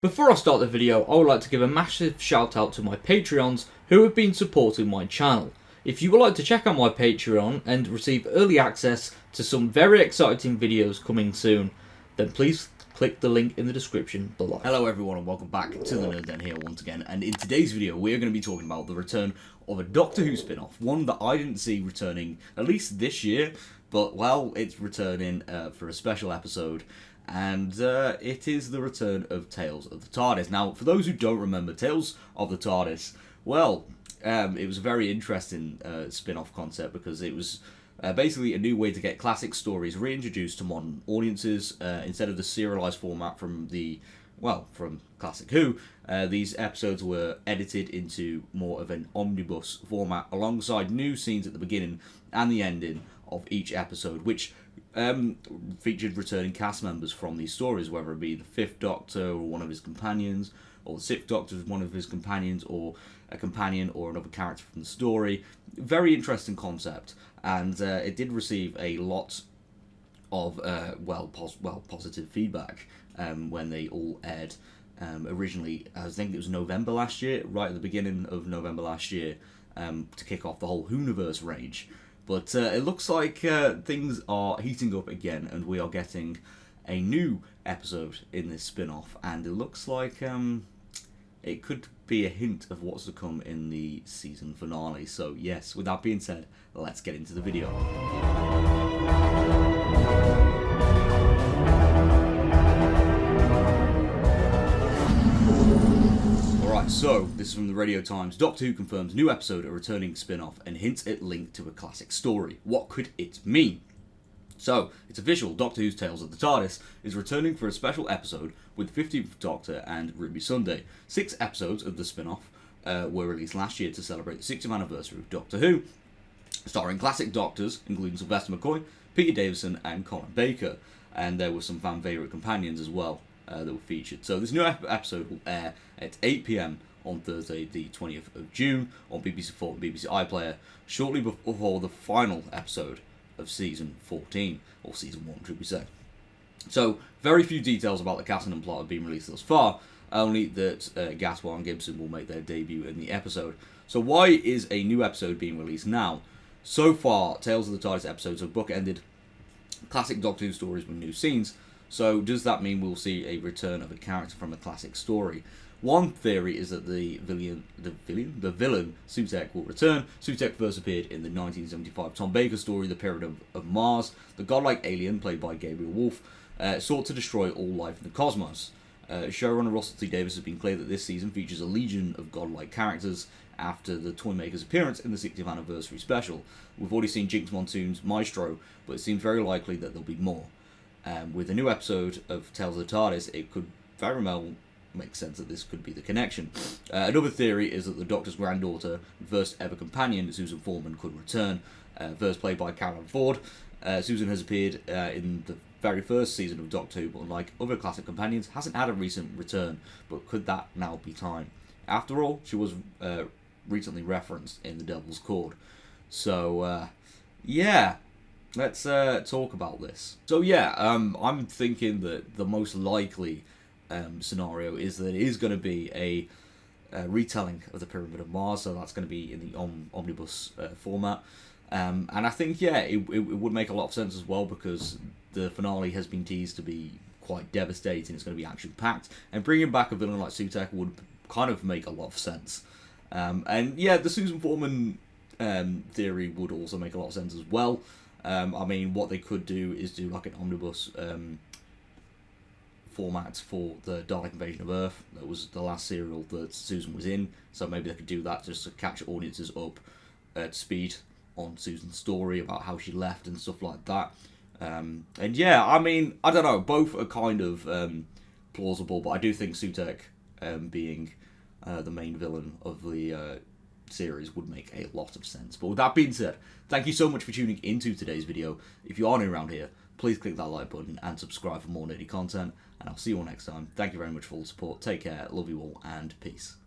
Before I start the video, I would like to give a massive shout out to my Patreons who have been supporting my channel. If you would like to check out my Patreon and receive early access to some very exciting videos coming soon, then please click the link in the description below. Hello everyone and welcome back to the Nerd Den here once again, and in today's video we are going to be talking about the return of a Doctor Who spin-off, one that I didn't see returning at least this year, but well, it's returning for a special episode. And it is the return of Tales of the TARDIS. Now, for those who don't remember, Tales of the TARDIS, well, it was a very interesting spin-off concept because it was basically a new way to get classic stories reintroduced to modern audiences. Instead of the serialized format from Classic Who, these episodes were edited into more of an omnibus format alongside new scenes at the beginning and the ending of each episode, which featured returning cast members from these stories, whether it be the Fifth Doctor or one of his companions, or the Sixth Doctor as one of his companions, or a companion or another character from the story. Very interesting concept, and it did receive a lot of positive feedback when they all aired. Originally, I think it was November last year, right at the beginning of November last year, to kick off the whole Whoniverse range. But it looks like things are heating up again, and we are getting a new episode in this spin-off, and it looks like it could be a hint of what's to come in the season finale. So yes, with that being said, let's get into the video. So, this is from the Radio Times. Doctor Who confirms new episode a returning spin-off and hints at link to a classic story. What could it mean? So, it's official, Doctor Who's Tales of the TARDIS is returning for a special episode with 50th Doctor and Ruby Sunday. 6 episodes of the spin-off were released last year to celebrate the 60th anniversary of Doctor Who, starring classic Doctors, including Sylvester McCoy, Peter Davison and Colin Baker. And there were some fan-favourite companions as well that were featured. So this new episode will air at 8 PM on Thursday the 20th of June on BBC4 and BBC iPlayer, shortly before the final episode of Season 14, or Season 1 should we say. So, very few details about the casting and plot have been released thus far, only that Gaspar and Gibson will make their debut in the episode. So why is a new episode being released now? So far, Tales of the TARDIS episodes have bookended classic Doctor Who stories with new scenes. So does that mean we'll see a return of a character from a classic story? One theory is that the villain Sutekh will return. Sutekh first appeared in the 1975 Tom Baker story, The Pyramid of Mars. The godlike alien, played by Gabriel Wolfe, sought to destroy all life in the cosmos. Showrunner Russell T Davies has been clear that this season features a legion of godlike characters after the Toymaker's appearance in the 60th anniversary special. We've already seen Jinx Monsoon's Maestro, but it seems very likely that there'll be more. With a new episode of Tales of the TARDIS, it could very well make sense that this could be the connection. Another theory is that the Doctor's granddaughter and first ever companion, Susan Foreman, could return. First played by Carolyn Ford, Susan has appeared in the very first season of Doctor Who, but unlike other classic companions, hasn't had a recent return. But could that now be time? After all, she was recently referenced in The Devil's Cord. So, yeah. Let's talk about this. So yeah, I'm thinking that the most likely scenario is that it is going to be a retelling of the Pyramid of Mars, so that's going to be in the omnibus format. And I think, yeah, it would make a lot of sense as well, because the finale has been teased to be quite devastating. It's going to be action-packed, and bringing back a villain like Sutekh would kind of make a lot of sense. And yeah, the Susan Foreman theory would also make a lot of sense as well. I mean, what they could do is do like an omnibus format for the Dalek Invasion of Earth. That was the last serial that Susan was in, so maybe they could do that just to catch audiences up to speed on Susan's story about how she left and stuff like that. And yeah, I mean, I don't know, both are kind of plausible, but I do think Sutekh being the main villain of the series would make a lot of sense. But with that being said, thank you so much for tuning into today's video. If you are new around here, please click that like button and subscribe for more nerdy content, and I'll see you all next time. Thank you very much for all the support. Take care, love you all, and peace.